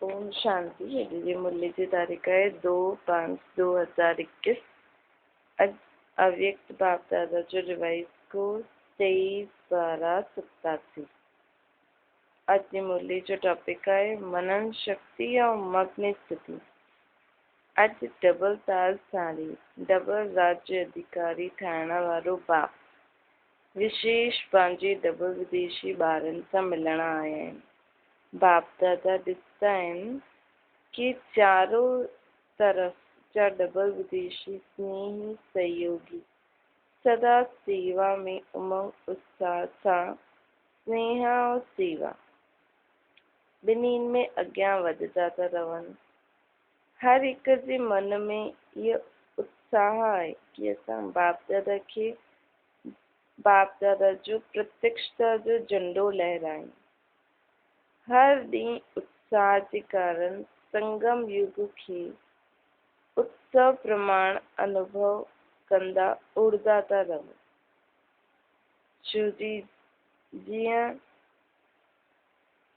ओम शांति। जी मुरली की तारीख है 2/5/2021। अव्यक्त बाप दादा जो रिवाइज को 23/12/87। आज की मुरली जो टॉपिक है मनन शक्ति और मग्न स्थिति। आज डबल ताल साड़ी डबल राज्य अधिकारी ठाणा वारो बाप विशेष पंहिंजे डबल विदेशी ॿारनि सां मिलण आया आहिनि। बाप दादा ॾिसंदा आहिनि कि चारों तरफ जा डबल विदेशी स्नेही सहयोगी सदा सेवा में उमंग उत्साह सां स्नेह और सेवा ॿिन्हिनि में अॻियां वधंदा था रहनि। हर हिक जे मन में इहो उत्साह आहे कि असां बाप दादा जो प्रत्यक्षता जो झंडो लहरायूं। हर ॾींहुं उत्साह जे कारण संगम युग खे उत्सव प्रमाण अनुभव कंदा उड़दा था रहो। जीअं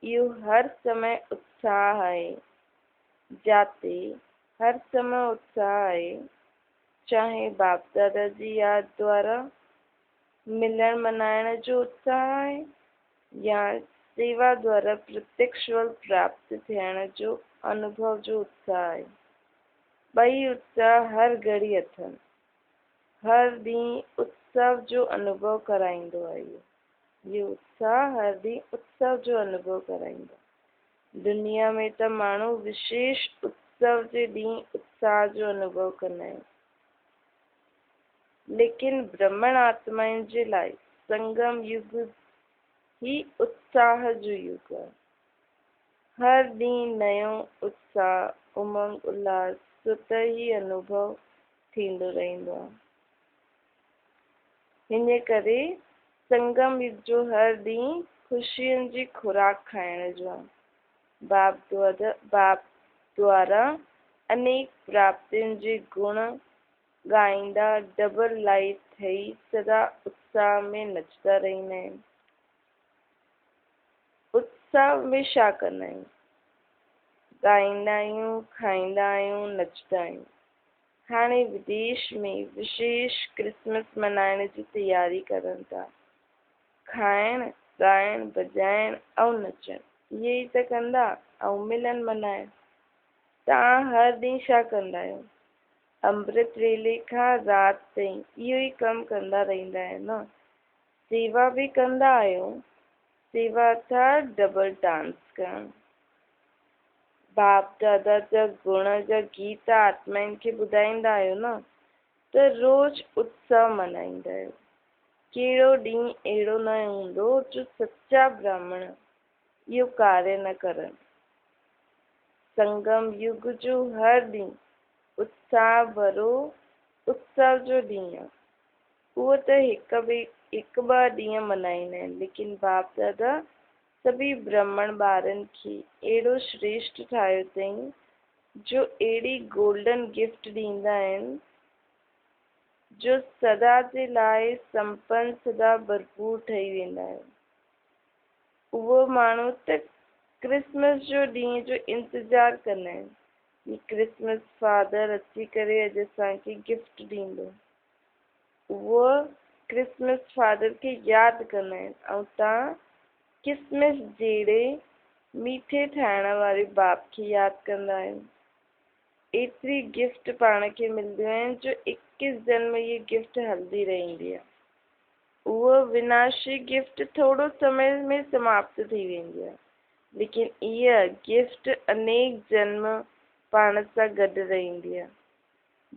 इहो हर समय उत्साह आहे, जाते हर समय उत्साह आहे, चाहे बाप दादा जी याद द्वारा मिलण मनाइण जो उत्साह आहे या सेवा द्वारा प्रत्यक्ष फल प्राप्त थियण जो अनुभव जो उत्साह आहे। ॿई उत्साह हर घड़ी अथनि। हर ॾींहुं उत्सव जो अनुभव कराईंदो आहे। इहो उत्साह हर ॾींहुं उत्सव जो अनुभव कराईंदो। दुनिया में त माण्हू विशेष उत्सव जे ॾींहुं उत्साह जो अनुभव कंदा आहिनि, लेकिन ब्रह्मण आत्माउनि जे लाइ संगम युग ही उत्साह जो युग आहे। हर ॾींहुं नयो उत्साह उमंग उल्लास स्वतः ही अनुभव थींदो रहंदो आहे। हिन करे संगम युग जो हर ॾींहुं ख़ुशियुनि जी खुराक खाइण जो आहे। बाप द्वारा अनेक प्राप्तियुनि जे गुण ॻाईंदा डबल लाइफ ठही सदा उत्साह में नचंदा रहंदा आहिनि। उत्साह में छा कंदा आहियूं? ॻाईंदा आहियूं, खाईंदा आहियूं, नचंदा आहियूं। हाणे विदेश में विशेष क्रिसमस मनाइण जी तैयारी करनि था। खाइण, ॻाइण, बजाइण ऐं नचण इहे ई त कंदा ऐं मिलन मनाइण। तव्हां हर ॾींहुं छा कंदा आहियो? अमृत वेले खां राति ताईं इहो ई कमु कंदा रहंदा आहियो न। सेवा बि कंदा आहियो। सेवा था डबल डांस करणु। बाप दादा जा गुण जा गीत आत्माउनि खे ॿुधाईंदा आहियो न, त रोज़ उत्सव मल्हाईंदा आहियो। कहिड़ो ॾींहुं अहिड़ो न हूंदो जो सच्चा ब्राह्मण इहो कार्य न करनि। संगम युग जो हर ॾींहुं उत्साह भरो उत्सव जो ॾींहुं आहे। उहो त हिकु ॿ ॾींहं मल्हाईंदा आहिनि, लेकिन बाप दादा सभी ब्राह्मण ॿारनि खे अहिड़ो श्रेष्ठ ठाहियो अथई जो अहिड़ी गोल्डन गिफ्ट ॾींदा आहिनि जो सदा जे लाइ संपन्न सदा भरपूर ठही वेंदा आहिनि। उहो माण्हू त क्रिसमस जो ॾींहं जो इंतज़ारु कंदा आहिनि कि क्रिसमस फादर अची करे अॼु असांखे गिफ्ट ॾींदो। उहो क्रिसमस फादर खे यादि कंदा आहिनि ऐं तव्हां किसमिस जहिड़े मीठे ठाहिण वारे बाप खे यादि कंदा आहियो। एतिरी गिफ्ट पाण खे मिलंदियूं आहिनि जो 21 जन्म इहे गिफ्ट हलंदी रहंदी आहे। उहो विनाशी गिफ्ट थोरो समय में समाप्त थी वेंदी आहे, लेकिन इहा गिफ्ट अनेक जन्म पाण सां गॾु रहंदी आहे।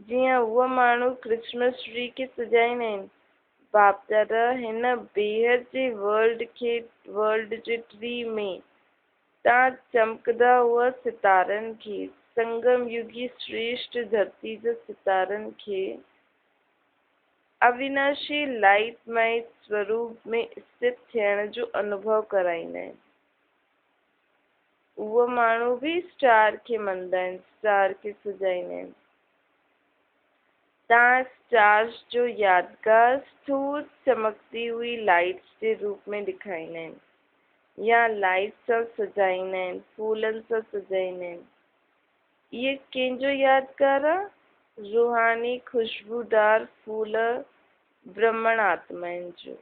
जीअं उहो माण्हू क्रिसमस ट्री खे सजाईंदा आहिनि, बाप दादा हिन बेहद जे वर्ल्ड जे ट्री में तव्हां चमकदा हुआ सितारनि खे, संगम युगी श्रेष्ठ धरती जे सितारनि खे अविनाशी लाइटमय स्वरूप में स्थित थियण जो अनुभव कराईंदा आहिनि। उहो माण्हू बि स्टार खे मञंदा आहिनि, स्टार खे सजाईंदा आहिनि। तव्हां स्टार्स जो यादगार स्थूल चमकती हुई लाइट्स जे रूप में ॾेखारींदा आहिनि। या लाइट सां सजाईंदा आहिनि, फूलनि सां सजाईंदा आहिनि। इहे कंहिंजो यादगार आहे? रूहानी खुशबूदार फूल ब्रह्मण आत्माउनि जो।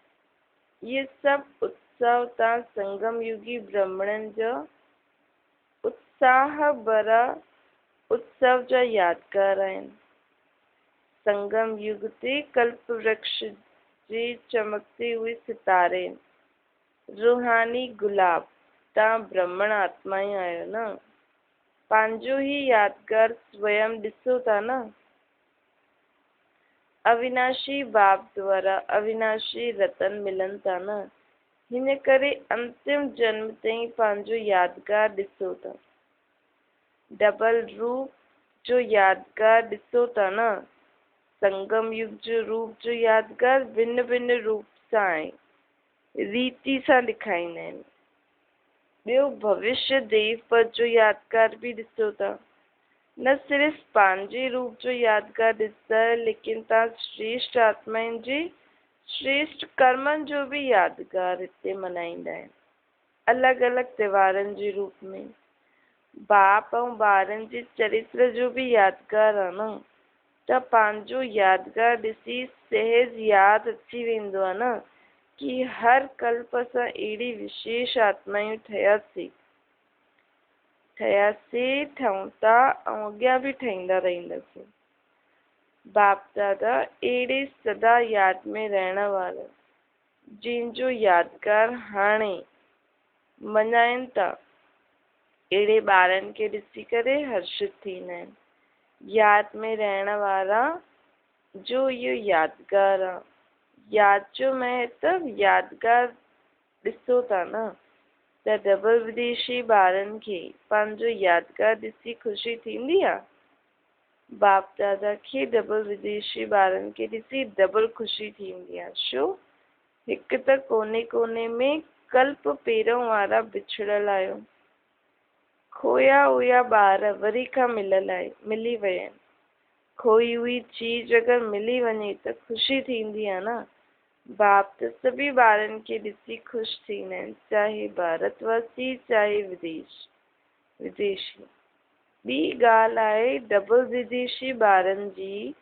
इहे सभु उत्सव तां संगम युगी ब्राह्मणनि जो उत्साह भरा उत्सव जा यादगार आहिनि। संगम युग ते कल्प वृक्ष जी चमकती हुई सितारे, रूहानी गुलाब, तव्हां ब्राह्मण आत्मा ई आहियो न, पंहिंजो ई यादगार स्वयं ॾिसो था न। अविनाशी बाप द्वारा अविनाशी रतन मिलनि था न, हिन करे अंतिम जन्म ताईं पंहिंजो यादगार ॾिसो था। डबल रूप जो यादगार ॾिसो था न। संगम युग जो रूप जो यादगार भिन्न भिन्न रूप सां आहे, रीति सां ॾेखारींदा आहिनि। ॿियो भविष्य देव पद जो यादगार बि ॾिसो था। न सिर्फ़ पंहिंजे रूप जो यादगार ॾिसंदा, लेकिन तव्हां श्रेष्ठ आत्माउनि जी श्रेष्ठ कर्मनि जो बि यादगार हिते मल्हाईंदा आहिनि, अलॻि अलॻि त्योहारनि जे रूप में। बाप ऐं ॿारनि जे चरित्र जो बि यादगार आहे न, त पंहिंजो यादगार ॾिसी सहज यादि अची वेंदो आहे न कि हर कल्प असां अहिड़ी विशेष आत्मायूं ठहियासीं, ठहूं था ऐं अॻियां बि ठहींदा रहंदासीं। बाप दादा अहिड़े सदा यादि में रहण वारा, जंहिंजो यादगार हाणे मल्हाइनि था, अहिड़े ॿारनि खे ॾिसी करे हर्षित थींदा आहिनि। यादि में रहण वारा जो इहो यादगार आहे, यादि जो महत्व यादगार ॾिसो था न, त डबल विदेशी ॿारनि खे पंहिंजो यादगार ॾिसी ख़ुशी थींदी आहे। बाप दादा खे डबल विदेशी ॿारनि खे ॾिसी डबल ख़ुशी थींदी आहे। छो? हिकु त कोने कोने में कल्प पहिरों वारा बिछड़ल आहियो, खोया हुआ ॿार वरी खां मिली विया आहिनि। खोई हुई चीज अगरि मिली वञे त ख़ुशी थींदी आहे न। बाप त सभी ॿारनि खे ॾिसी ख़ुशि थींदा आहिनि, चाहे भारतवासी चाहे विदेशी। ॿी ॻाल्हि आहे डबल विदेशी ॿारनि जी,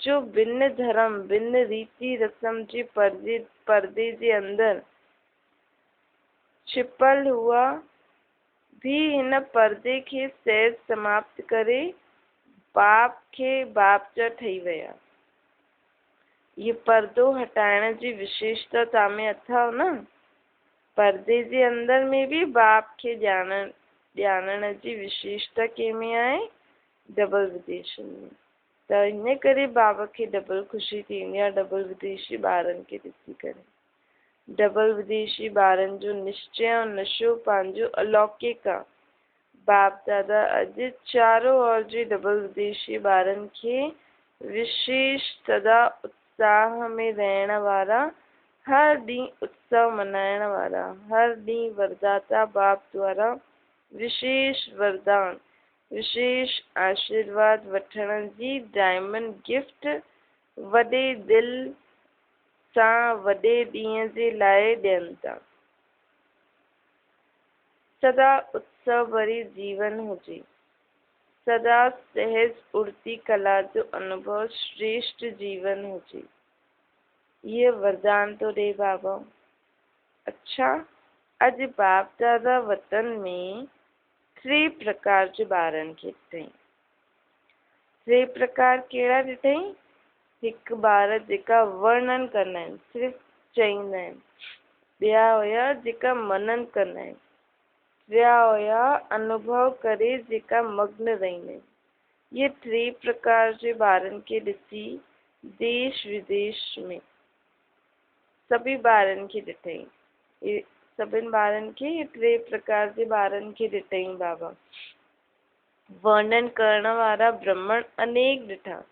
जो भिन्न धर्म भिन्न रीति रस्म जे पर्दे जे अंदरि छिपल हुआ भी हिन पर्दे खे सहज समाप्त करे बाप खे बाप जा ठही विया। ये पर्दो हटाइण जी विशेषता तव्हां में अथव न। पर्दे जे अंदर में भी बाप खे ॼाणण जी विशेषता कंहिंमें आहे? डबल विदेशी में। त हिन करे बाबा खे डबल ख़ुशी थींदी आहे डबल विदेशी ॿारनि खे ॾिसी करे। डबल विदेशी ॿारनि जो निश्चय ऐं नशो पंहिंजो अलौकिक आहे। बाप दादा अॼु चारों ओर जे डबल विदेशी ॿारनि खे विशेष सदा उत्साह में रहण वारा, हर ॾींहुं उत्सव मल्हाइण वारा, हर ॾींहुं वरदाता बाप द्वारा विशेष वरदान विशेष आशीर्वाद वठण जी डायमंड गिफ्ट वॾे दिल सां वॾे ॾींहं जे लाइ ॾियनि था। सदा उत्सव भरी जीवन हुजे, सदा सहज उड़ती कला जो अनुभव श्रेष्ठ जीवन हुजे, ये वरदान तो ॾे बाबा। अच्छा, अॼु बाप दादा वतन में 3 प्रकार जे ॿारनि खे ॾिठई। 3 प्रकार कहिड़ा ॾिठई? हिकु ॿार जेका वर्णन कंदा आहिनि, सिर्फ़ु चईंदा आहिनि। ॿिया हुया जेका मनन कंदा आहिनि। ॿिया हुया अनुभव करे जेका मग्न रहंदा आहिनि। ये 3 प्रकार जे ॿारनि खे ॾिसी देश विदेश में सभी ॿारनि खे ॾिठई। सभिनि ॿारनि खे ये 3 प्रकार जे ॿारनि खे ॾिठई बाबा। वर्णन करण वारा ब्राह्मण अनेक ॾिठा,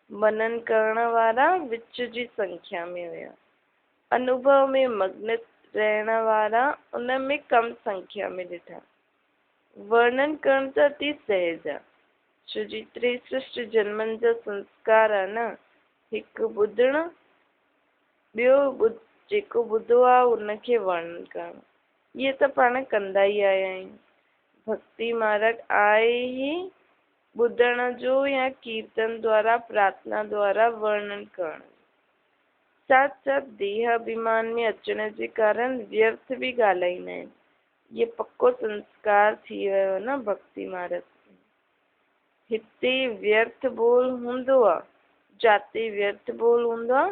मनन करण वारा विच जी संख्या में हुया, अनुभव में मग्न रहण वारा उन में कम संख्या में ॾिठा। वर्णन करण त अति सहज आहे, छो जी 63 जन्मनि जा संस्कार आहे न। हिकु ॿुधण, ॿियो जेको ॿुधो आहे उनखे वर्णन करणु। ये त पाण कंदा ई आया आहियूं। भक्ति मार्ग आहे ही ॿुधण जो या कीर्तन द्वारा प्रार्थना द्वारा वर्णन करण। साथ साथ देह अभिमान में अचण जे कारण व्यर्थ भी ॻाल्हाईंदा आहिनि। ये पक्को संस्कार थी वियो न भक्ति मार्ग। हिते व्यर्थ बोल हूंदो आहे, जाते व्यर्थ बोल हूंदो आहे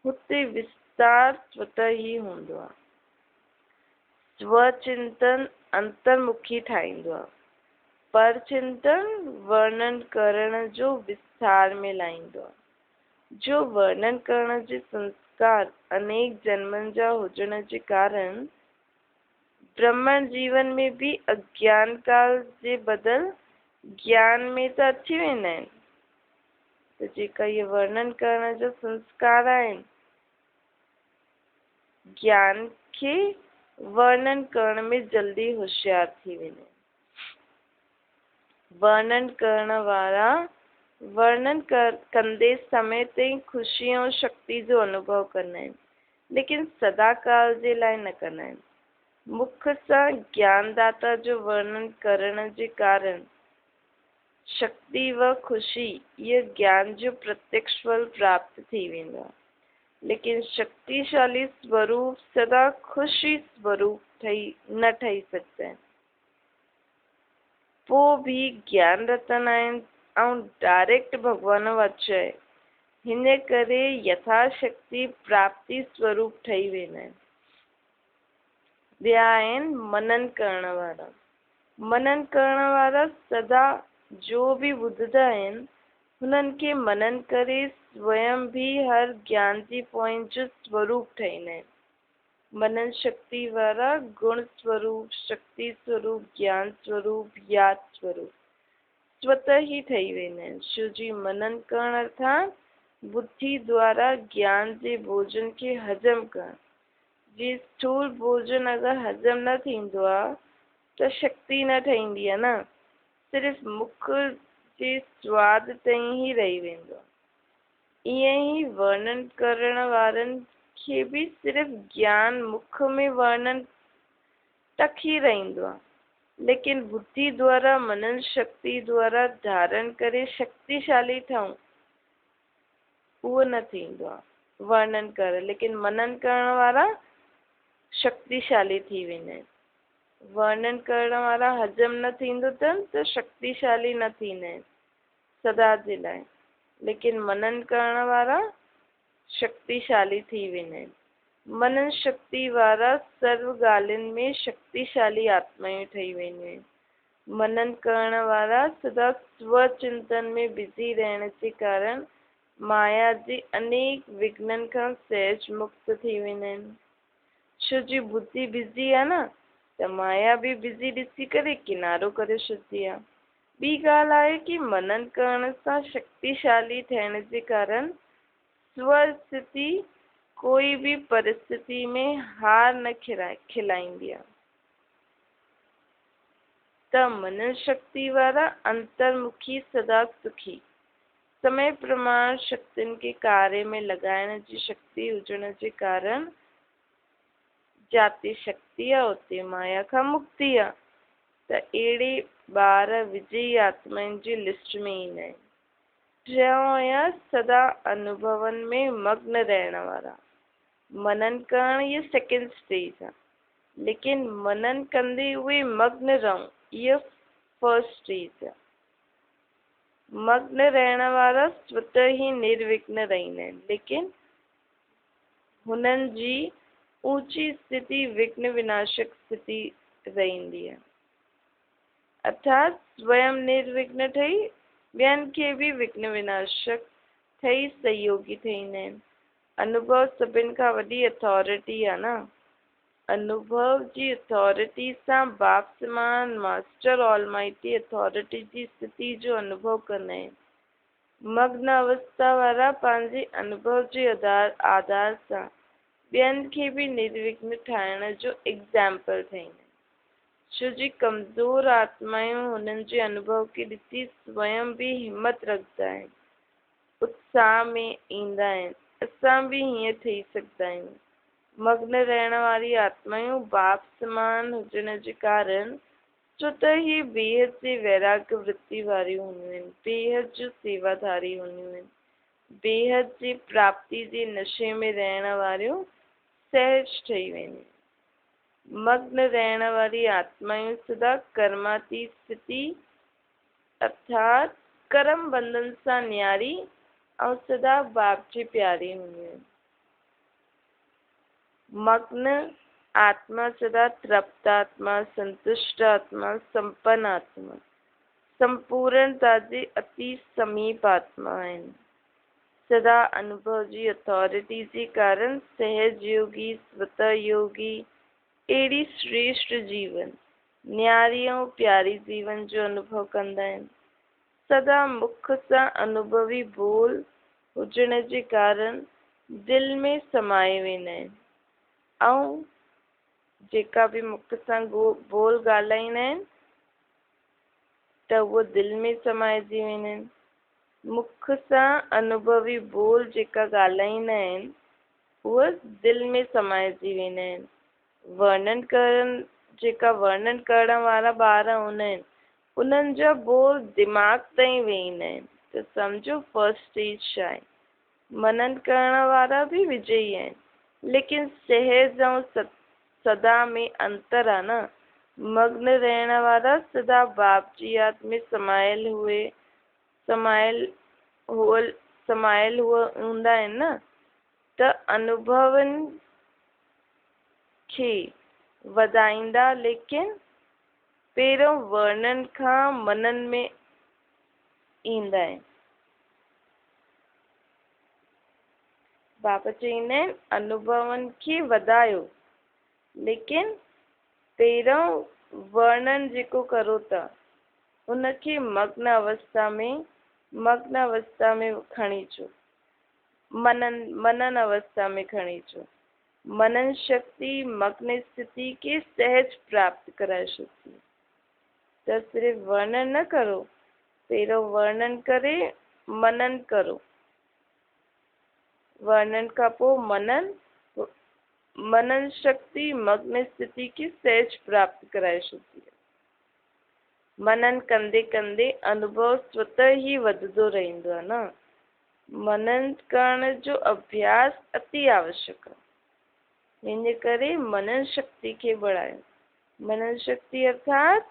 हुते विस्तार स्वतः ही हूंदो आहे। स्वचिंतन अंतर्मुखी ठाहींदो आहे, पर चिंतन वर्णन करण जो विस्तार में लाहींदो आहे। जो वर्णन करण जे संस्कार अनेक जन्मनि जा हुजण जे कारण ब्रह्मण जीवन में भी अज्ञान काल जे बदल ज्ञान में त अची वेंदा आहिनि। त जेका ये वर्णन करण जा संस्कार आहिनि, ज्ञान खे वर्णन करण में जल्दी होशियार थी वेंदा आहिनि। वर्णन करण वारा वर्णन कंदे समय ताईं ख़ुशी ऐं शक्ति जो अनुभव कंदा आहिनि, लेकिन सदा काल जे लाइ न कंदा आहिनि। मुख सां ज्ञानदाता जो वर्णन करण जे कारण शक्ति व ख़ुशी ये ज्ञान जो प्रत्यक्ष फल प्राप्त थी वेंदो आहे। लेकिन शक्तिशाली स्वरूप सदा ख़ुशी स्वरूप न ठही सघंदा आहिनि। पोइ भी ज्ञान रतन आहिनि ऐं डायरेक्ट भगवान वचु आहे, हिन करे यथाशक्ति प्राप्ति स्वरूप ठही वेंदा आहिनि। ॿिया आहिनि मनन करण वारा। मनन करण वारा सदा जो भी ॿुधंदा आहिनि हुननि खे मनन करे स्वयं भी हर ज्ञान जी पॉइंट जो स्वरूप ठाहींदा आहिनि। मनन शक्ति वारा गुण स्वरूप, शक्ति स्वरूप, ज्ञान स्वरूप, याद स्वरूप स्वतः ही ठही वेंदा आहिनि। शिव जी मनन करण अर्थात बुद्धि द्वारा ज्ञान जे भोजन खे हजम करण। जी स्थूल भोजन अगर हजम न थींदो आहे त शक्ति न ठहींदी आहे न, सिर्फ़ मुख जे स्वाद ताईं ही रही वेंदो आहे। ईअं ई वर्णन करण वारनि खे भी सिर्फ़ ज्ञान मुख में वर्णन तक ही रहंदो आहे, लेकिन बुद्धि द्वारा मनन शक्ति द्वारा धारण करे शक्तिशाली ठहूं उहो न थींदो आहे वर्णन कर। लेकिन मनन करण वारा शक्तिशाली थी वेंदा आहिनि। वर्णन करण वारा हजम न थींदो अथनि त शक्तिशाली न थींदा आहिनि सदा जे लाइ, लेकिन मनन करण वारा शक्तिशाली थी वेंदा आहिनि। मनन शक्ति वारा सर्व ॻाल्हियुनि में शक्तिशाली आत्मायूं ठही वेंदियूं आहिनि। मनन करण वारा सदा स्वचिंतन में बिज़ी रहण जे कारण माया जे अनेक विघ्ननि खां सहज मुक्त थी वेंदा आहिनि। छो जी बुद्धि बिज़ी आहे न, त माया भी बिज़ी ॾिसी करे किनारो करे छॾंदी आहे। ॿी ॻाल्हि आहे कि मनन करण सां शक्तिशाली थियण जे कारण स्वस्थिति कोई भी परिस्थिति में हार न खिलाईंदी आहे। त मनन शक्ति वारा अंतर्मुखी सदा सुखी, समय प्रमाण शक्तियुनि के कार्य में लगाइण जी शक्ति हुजण जे कारण जाते शक्ति आहे उते माया खां मुक्ति आहे। त अहिड़े ॿार विजयी आत्माउनि जी लिस्ट में ईंदा आहिनि। टियों या सदा अनुभवनि में मग्न रहण वारा। मनन करण ये सेकेंड स्टेज आहे, लेकिन मनन कंदे उहे मग्न रहूं ये फर्स्ट स्टेज आहे। मग्न रहण वारा स्वतः ही निर्विघ्न रहंदा आहिनि, लेकिन हुननि जी ऊंची स्थिति विघ्न विनाशक स्थिति रहंदी आहे। अर्थात स्वयं निर्विघ्न ठही ॿियनि खे भी विघ्न विनाशक ठही सहयोगी ठहींदा आहिनि। अनुभव सभिनि खां वॾी अथॉरिटी आहे न। अनुभव जी अथॉरिटी सां बाप समान मास्टर ऑलमाइटी अथॉरिटी जी स्थिति जो अनुभव कंदा आहिनि। मग्न अवस्था वारा पंहिंजे अनुभव जे आधार सां ॿियनि खे भी निर्विघ्न ठाहिण जो एग्जाम्पल ठहींदा आहिनि। छो जी कमज़ोर आत्मायूं हुननि जे अनुभव खे ॾिसी स्वयं भी हिम्मत रखंदा आहिनि, उत्साह में ईंदा आहिनि। असां भी हीअं ठही सघंदा आहियूं। मग्न रहण वारी आत्मायूं बाप समान हुजण जे कारण स्वतः ही बेहद जी वैराग्य वृत्ति वारी हूंदियूं आहिनि, बेहद जो सेवाधारी हूंदियूं आहिनि, बेहद जी प्राप्ति जे नशे में रहण वारियूं सहज ठही वेंदियूं। मग्न रहण वारी आत्मायूं सदा कर्मातीत स्थिति अर्थात कर्म बंधन सां न्यारी ऐं सदा बाप जी प्यारी हूंदियूं आहिनि। मग्न आत्मा सदा तृप्त आत्मा, संतुष्ट आत्मा, संपन्न आत्मा, संपूर्णता जे अति समीप आत्मा आहिनि। सदा अनुभव जी अथॉरिटी जे कारण सहज योगी, स्वतः योगी, अहिड़ी श्रेष्ठ जीवन, न्यारी ऐं प्यारी जीवन जो अनुभव कंदा आहिनि। सदा मुख सां अनुभवी बोल हुजण जे कारण दिल में समाए वेंदा आहिनि ऐं जेका बि मुख सां बोल ॻाल्हाईंदा आहिनि त उहो दिल में समाइजी वेंदा आहिनि। मुख सां अनुभवी बोल जेका ॻाल्हाईंदा आहिनि उहे दिल में समाइजी वेंदा आहिनि। जेका वर्णन करण वारा ॿार हूंदा आहिनि उन्हनि जा बोल दिमाग़ ताईं वेंदा आहिनि त सम्झो फर्स्ट स्टेज आहे। मनन करण वारा बि विजयी आहिनि, लेकिन सहज ऐं सदा में अंतर आहे न। मग्न रहण वारा सदा बाप जी याद में समायल हूंदा आहिनि न, त अनुभवनि खे वधाईंदा, लेकिन पहिरियों वर्णन खां मनन में ईंदा आहिनि। बाबा चईंदा आहिनि अनुभवनि खे वधायो, लेकिन पहिरियों वर्णन जेको करो था उनखे मग्न अवस्था में खणी अचो, मनन अवस्था में खणी अचो। मनन शक्ति मग्न स्थिति के सहज प्राप्त कराए छॾंदी। त सिर्फ़ वर्णन न करो, पहिरियों वर्णन करे मनन करो, वर्णन खां पोइ मनन शक्ति मग्न स्थिति की सहज प्राप्त कराए छॾंदी आहे। मनन कंदे कंदे अनुभव स्वतः ही वधंदो रहंदो आहे न। मनन करण जो अभ्यास अति आवश्यक आहे। हिन करे मनन शक्ति खे बढ़ायो। मनन शक्ति अर्थात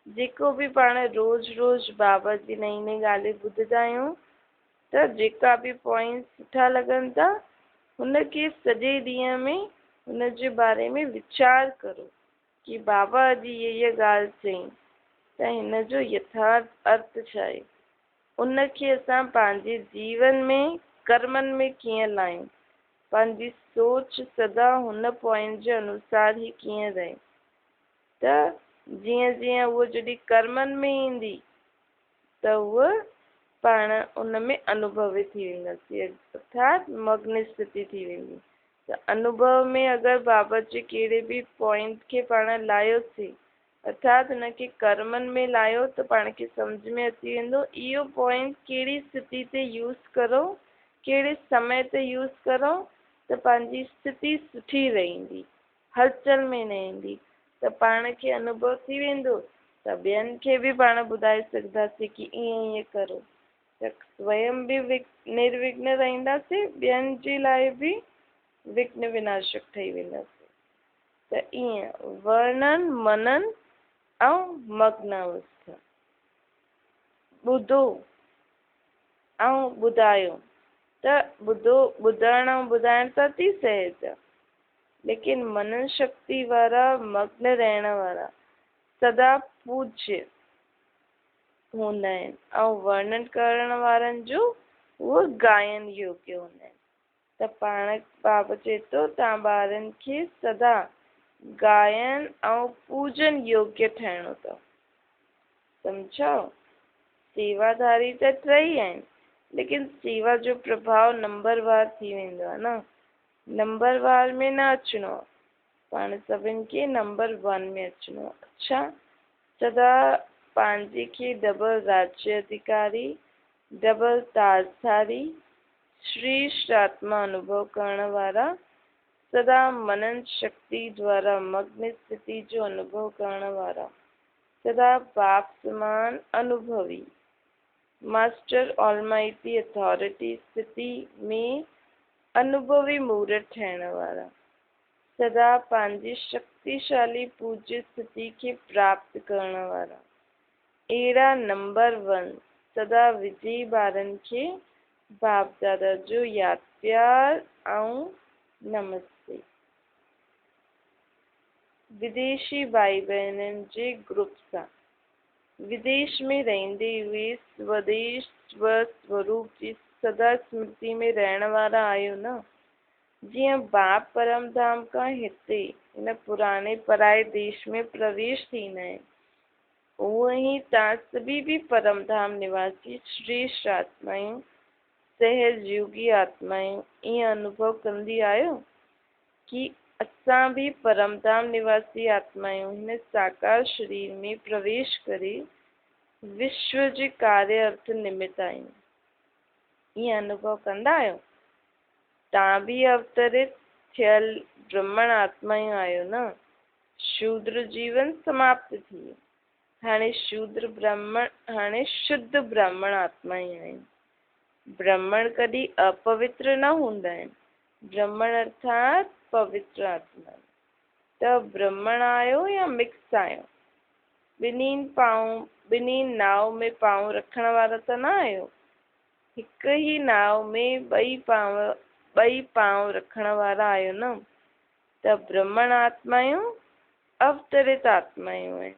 जेको बि पाण रोज़ रोज़ बाबा जी नई नई ॻाल्हियूं ॿुधंदा आहियूं त जेका बि पॉइंट सुठा लॻनि था हुनखे सॼे ॾींहं में हुन जे बारे में वीचार करो कि बाबा अॼु इहा ॻाल्हि चई त हिन जो यथार्थ अर्थ छा आहे। उनखे असां पंहिंजे जीवन में कर्मनि में कीअं लायूं, पंहिंजी सोच सदा हुन पॉइंट जे अनुसार ई कीअं रहे। त जीअं जीअं उहो जॾहिं कर्मनि में ईंदी त उहा पाण उन में अनुभवी थी वेंदासीं, अर्थात मग्न स्थिति थी वेंदी। त अनुभव में अगरि बाबा जे कहिड़े बि पॉइंट खे पाण लायोसीं, अर्थात हुनखे कर्मनि में लायो त पाण खे सम्झ में अची वेंदो इहो पॉइंट कहिड़ी स्थिति ते यूज़ करो, कहिड़े समय ते यूज़ करो त पंहिंजी स्थिति सुठी रहंदी, हलचल में न ईंदी। त पाण खे अनुभव थी वेंदो त ॿियनि खे बि पाण ॿुधाए सघंदासीं कि ईअं ईअं करो, त स्वयं बि निर्विघ्न रहंदासीं, ॿियनि जे लाइ बि विघ्न विनाशक ठही वेंदासीं। त ईअं वर्णन, मनन ऐं मग्न अवस्था, ॿुधो ऐं ॿुधायो। त ॿुधण ऐं ॿुधाइण त अति सहज आहे, लेकिन मनन शक्ति वारा मग्न रहण वारा सदा पूज्य हूंदा आहिनि ऐं वर्णन करण वारनि जो उहो गायन योग्य हूंदा आहिनि। त पाण बाबा चए थो तव्हां ॿारनि खे सदा गायन ऐं पूजन योग्य ठहिणो अथव। सम्झो, सेवाधारी त टई आहिनि, लेकिन सेवा जो प्रभाव नंबरवार थी वेंदो आहे न। नंबरवार में न अचिणो आहे, पाण सभिनि खे नंबर 1 में अचिणो आहे। अच्छा, सदा पंहिंजे खे डबल राज्य अधिकारी, डबल ताजधारी, श्रेष्ठ आत्मा अनुभव करण वारा सदा मनन शक्ति द्वारा मग्न स्थिति जो अनुभव करण वारा, सदा बाप समान अनुभवी, मास्टर ऑलमाइटी अथॉरिटी स्थिति में अनुभवी मूर्त ठहण वारा, सदा पंहिंजी शक्तिशाली पूज्य स्थिति के प्राप्त करण वारा, एड़ा नंबर 1 सदा विजयी ॿारनि खे बाप दादा जो याद प्यार ऐं नमस्ते। विदेशी भाई बहननि जे ग्रुप सां विदेश में रहंदे हुए स्वदेश स्वस्वरूप जी सदा स्मृति में रहण वारा आहियो न। जीअं बाप परमधाम खां हिते हिन पुराने पराए देश में प्रवेश थींदा आहिनि, उहो ई तव्हां सभी भी परमधाम निवासी श्रेष्ठ आत्मायूं, सहजयोगी आत्मायूं ईअं अनुभव कंदी आहियो कि असां भी परमधाम निवासी आत्मायूं हिन साकार शरीर में प्रवेश करे विश्व जे कार्य अर्थ निमित्त आहियूं। ईअं अनुभव कंदा आहियो? तव्हां भी अवतरित थियल ब्रह्मण आत्मायूं आहियो न। शूद्र जीवन समाप्त थी वियो, हाणे शुद्ध ब्राह्मण आत्मायूं आहिनि। ब्राह्मण कॾहिं अपवित्र न हूंदा आहिनि। ब्राह्मण अर्थात पवित्र आत्मा। त ब्राह्मण आहियो या मिक्स आहियो? ॿिन्ही नाव में पांव रखण वारा त न आहियो। हिक ही नाव में ॿई पांव रखण वारा आहियो न। त ब्राह्मण आत्मायूं अवतरित आत्मायूं आहिनि।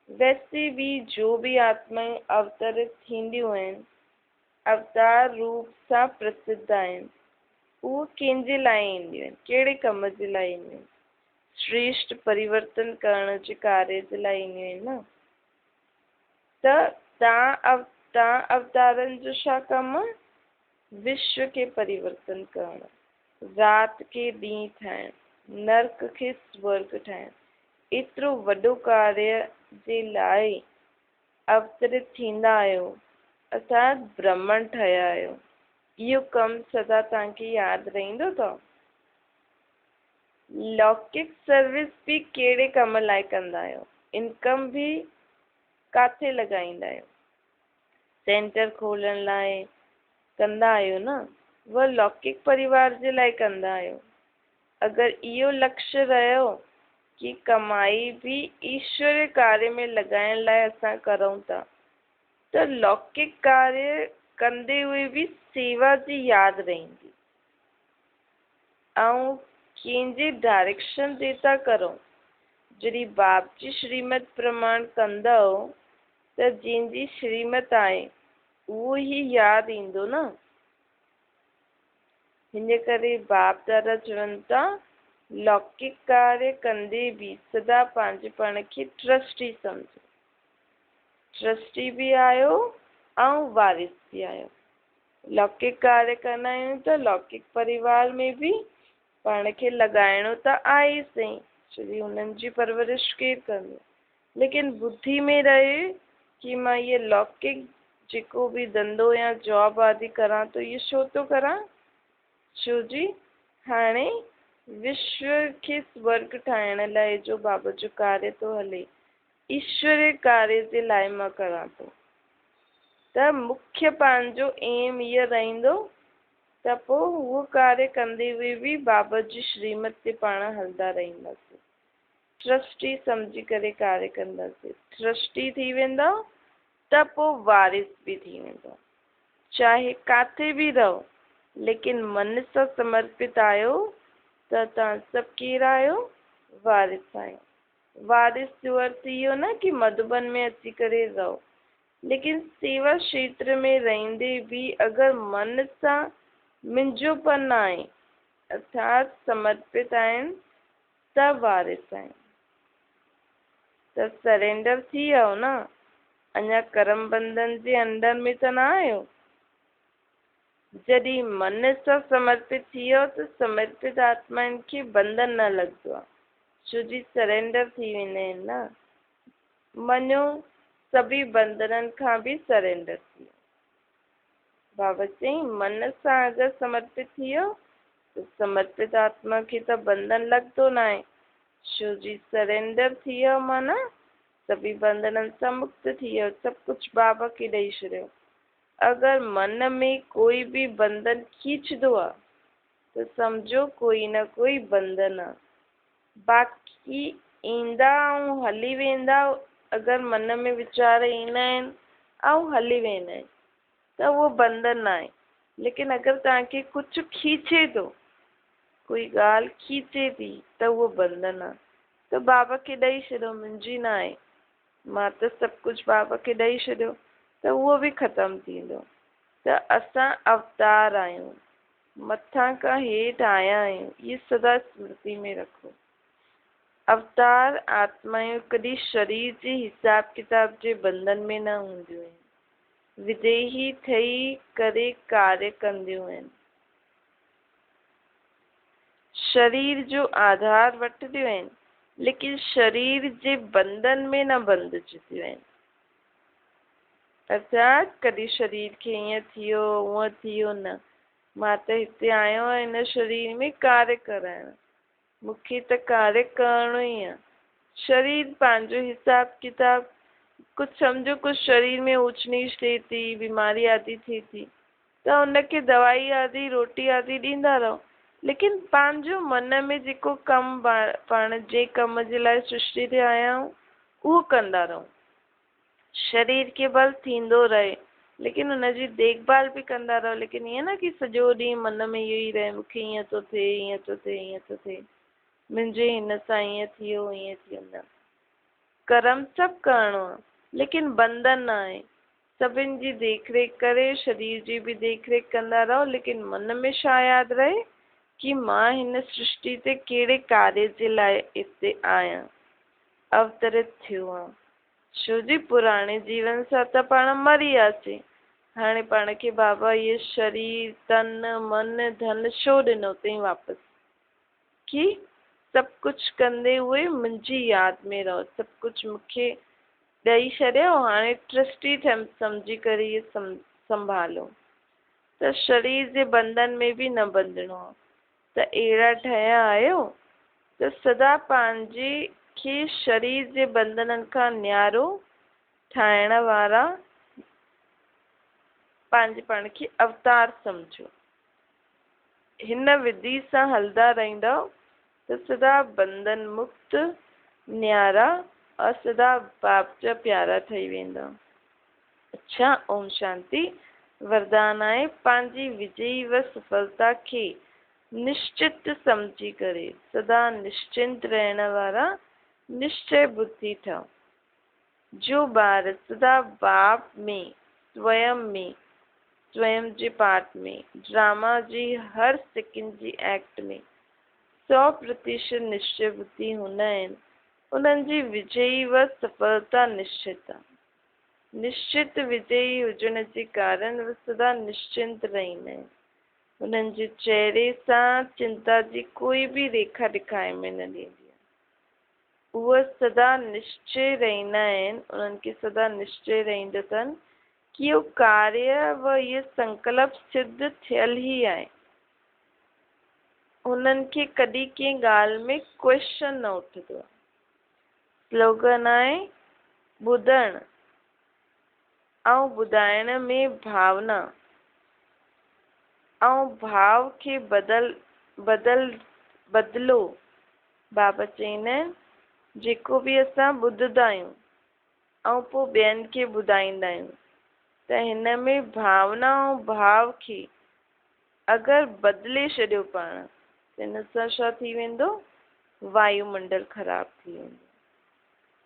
वैसे भी जो भी आत्माएं अवतरित थींदियूं आहिनि, अवतार रूप सां प्रसिद्ध आहिनि, उहे कंहिंजे लाइ ईंदियूं आहिनि? कहिड़े कम जे लाइ ईंदियूं आहिनि? श्रेष्ठ परिवर्तन करण जे कार्य जे लाइ ईंदियूं आहिनि न। त तव्हां अवतारनि जो छा कमु? विश्व के परिवर्तन करणु, राति के ॾींहुं ठाहिण, नर्क खे स्वर्ग ठाहिण, एतिरो वॾो कार्य जे लाइ अवतरित थींदा आहियो, अर्थात ब्राह्मण ठहिया आहियो। इहो कमु सदा तव्हांखे यादि रहंदो अथव। लौकिक सर्विस भी कहिड़े कम लाइ कंदा आहियो? इनकम भी काथे लॻाईंदा आहियो? सेंटर खोलण लाइ कंदा आहियो न। उहा लौकिक परिवार जे लाइ कंदा आहियो। अगरि इहो लक्ष्य रहियो कि कमाई भी ईश्वर कार्य में लॻाइण लाइ असां करूं था, त लौकिक कार्य कंदे हुए भी सेवा जी यादि रहंदी ऐं कंहिंजे डायरेक्शन ते था करो। जॾहिं बाप जी श्रीमत प्रमाण कंदव त जंहिंजी श्रीमत आहे उहो ई यादि ईंदो न। हिन करे बाप दादा चवनि था, लौकिक कार्य कंदे भी सदा पंहिंजे पाण खे ट्रस्टी सम्झो। ट्रस्टी भी आहियो ऐं वारिस भी आहियो। लौकिक कार्य कंदा आहियूं त लौकिक परिवार में भी पाण खे लॻाइणो त आहे सही, छोकी हुननि जी परवरिश केरु कंदो। लेकिन बुद्धि में रहे कि मां इहे लौकिक जेको भी धंधो या जॉब आदि करां तो इहो छो थो करां? छो जी हाणे विश्व खे स्वर्ग ठाहिण लाइ जो बाबा जो कार्य थो हले, ईश्वर कार्य जे लाइ मां करां थो। त मुख्य पंहिंजो एम इहो रहंदो त पोइ उहो कार्य कंदे हुए भी बाबा जी श्रीमत ते पाण हलंदा रहंदासीं। ट्रस्टी सम्झी करे कार्य कंदासीं। ट्रस्टी थी वेंदा त पोइ वारिस भी थी वेंदा। चाहे काथे भी रहो, लेकिन मन सां समर्पित आहियो त तव्हां सभु केरु आहियो? वारिस आहियो। वारिस जो अर्थ इहो न कि मधुबन में अची करे रहो, लेकिन सेवा क्षेत्र में रहंदे भी अगरि मन सां मुंहिंजोपन आहे, अर्थात समर्पित आहिनि, त वारिस आहिनि। त सरेंडर थी वियो न। अञा कर्म बंधन जे अंडर में त न आहियो। जॾहिं मन सां समर्पित थी वियो त समर्पित आत्माउनि खे बंधन न लॻंदो आहे, छो जी सरेंडर थी वेंदा आहिनि न। मञो सभी बंधननि खां भी सरेंडर थी वियो। बाबा चई मन सां अगरि समर्पित थी वियो समर्पित आत्मा खे त बंधन लॻंदो न आहे, छो जी सरेंडर थी वियो माना सभी बंधननि सां मुक्त थी वियो, सभु कुझु बाबा खे ॾेई छॾियो। अगर मन में कोई भी बंधन खींचदो आहे तो समझो कोई न कोई बंधन आहे। बाक़ी ईंदा ऐं हली वेंदा, अगर मन में वीचार ईंदा आहिनि ऐं हली वेंदा आहिनि त उहो बंधन आहे। लेकिन अगर तव्हांखे कुझु खींचे थो, कोई ॻाल्हि खींचे थी त उहो बंधन आहे। त बाबा खे ॾेई छॾियो, मुंहिंजी न आहे, मां त सभु कुझु बाबा खे ॾेई छॾियो, त उहो बि ख़तमु थींदो। त असां अवतार आहियूं, मथां खां हेठि आया आहियूं, इहे सदा स्मृति में रखो। अवतार आत्मायूं कॾहिं शरीर जे हिसाब किताब जे बंधन में न हूंदियूं आहिनि, विदेही ठही करे कार्य कंदियूं आहिनि, शरीर जो आधार वठंदियूं आहिनि, लेकिन शरीर जे बंधन में न बंधजंदियूं आहिनि। अर्थात कॾहिं शरीर खे ईअं थियो हूअं थियो न, मां त हिते आयो आहियां हिन शरीर में कार्य कराइण, मूंखे त कार्य करणो ई आहे। शरीर पंहिंजो हिसाब किताब, कुझु सम्झो कुझु शरीर में ऊच नीच थिए थी, बीमारी आदि थिए थी, त हुनखे दवाई आदि रोटी आदि ॾींदा रहो, लेकिन पंहिंजो मन में जेको कमु पाण जे कम जे लाइ सृष्टि ते आया आहियूं उहो कंदा रहो। शरीर खे बल थींदो रहे, लेकिन हुनजी देखभाल बि कंदा रहो, लेकिन ईअं न कि सॼो ॾींहुं मन में इहो ई रहे मूंखे ईअं थो थिए, ईअं थो थिए, ईअं थो थिए, मुंहिंजे हिन सां ईअं थियो ईअं थियो। न, कर्म सभु करिणो आहे, लेकिन बंधन न आहे। सभिनि जी देख रेख करे, शरीर जी बि देख रेख कंदा रहो, लेकिन मन में छा यादि रहे कि मां हिन सृष्टि ते कहिड़े कार्य जे लाइ हिते आहियां, अवतरित थियो आहे। छो जी पुराणे जीवन सां त पाण मरी वियासीं, हाणे पाण खे बाबा इहे शरीर तन मन धन छो ॾिनो अथई वापसि, कि सभु कुझु कंदे उहे मुंहिंजी यादि में रहो, सभु कुझु मूंखे ॾेई छॾियो, हाणे ट्रस्टी सम्झी करे इहे संभालो। त शरीर जे बंधन में बि न बंधणो आहे। त अहिड़ा ठहिया आहियो त सदा पंहिंजे खे शरीर जे बंधननि खां न्यारो ठाहिण वारा पंहिंजे पाण खे अवतार सम्झो। हिन विधि सां हलंदा रहंदव त सदा बंधन मुक्त न्यारा और सदा बाप जा प्यारा ठही वेंदा। अच्छा, ओम शांति। वरदान आहे, पंहिंजी विजयी व सफलता खे निश्चित समझी करे सदा निश्चिंत रहण वारा निश्चय बुद्धि ठहो। जो ॿार सदा बाप में स्वयं जे पाठ में ड्रामा जी हर सेकंड जी एक्ट में 100% निश्चय बुद्धि हूंदा आहिनि, उन्हनि जी विजयी व सफलता निश्चित आहे। निश्चित विजयी हुजण जे कारण व सदा निश्चिंत रहंदा आहिनि। उन्हनि जे चेहरे सां चिंता जी कोई बि रेखा ॾेखारे में न ॾींदी आहे। उहे सदा निश्चय रहंदा आहिनि, उन्हनि खे सदा निश्चय रहंदो अथनि कि इहो कार्य व इहो संकल्प सिद्ध थियल ई आहे। उन्हनि खे कॾहिं कंहिं ॻाल्हि में क्वेश्चन न उथंदो आहे। स्लोगन आहे, ॿुधण ऐं ॿुधाइण में भावना ऐं भाव खे बदिलो। बाबा चवंदा आहिनि, जेको बि असां ॿुधंदा आहियूं ऐं पोइ ॿियनि खे ॿुधाईंदा आहियूं, त हिन में भावना ऐं भाव खे अगरि बदिले छॾियो पाण, त हिन सां छा थी वेंदो, वायुमंडल ख़राब थी वेंदो।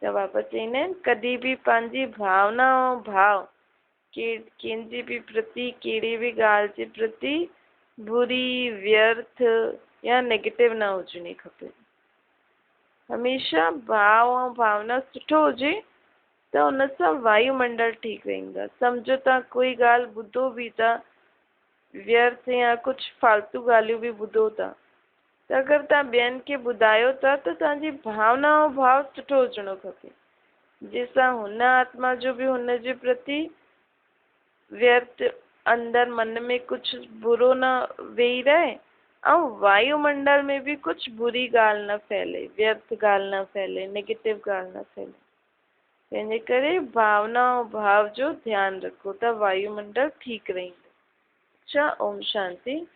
त बाबा चवंदा आहिनि, कॾहिं बि पंहिंजी भावना ऐं भाव कंहिंजी बि प्रति, कहिड़ी बि ॻाल्हि जे प्रति बुरी, व्यर्थ या नेगेटिव न हुजणी खपे। हमेशह भाव ऐं भावना सुठो हुजे त हुन सां वायुमंडल ठीकु रहंदो आहे। सम्झो तव्हां कोई ॻाल्हि ॿुधो बि था, व्यर्थ या कुझु फालतू ॻाल्हियूं बि ॿुधो था, त अगरि तव्हां ॿियनि खे ॿुधायो था त तव्हांजी भावना ऐं भाव सुठो हुजणो खपे, जंहिंसां हुन आत्मा जो बि हुन जे प्रति व्यर्थ अंदरि मन में कुझु बुरो न वेही रहे ऐं वायुमंडल में भी कुछ बुरी ॻाल्हि न फैले, व्यर्थ ॻाल्हि न फैले, नेगेटिव ॻाल्हि न फैले। तंहिंजे करे भावना ऐं भाव जो ध्यानु रखो त वायुमंडल ठीकु रहंदो। अच्छा, ओम शांति।